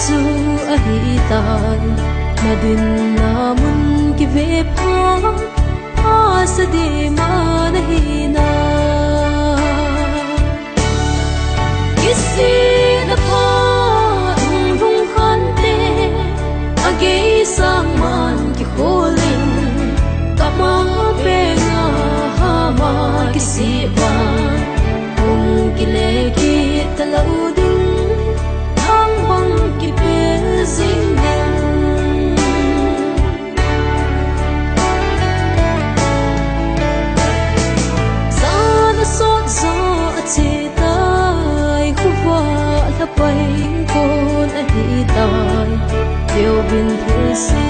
chu a hi tai na din na mun ki ve pha a sa de ma na hi na kisi na pha rung khan te age sang man ki kholin kama pe nga ha ma kisi ba kung ki le ki talau din hang bang ki pe sing din za na so za a che tai khuwa la pai kon a hi tai Điều bình thường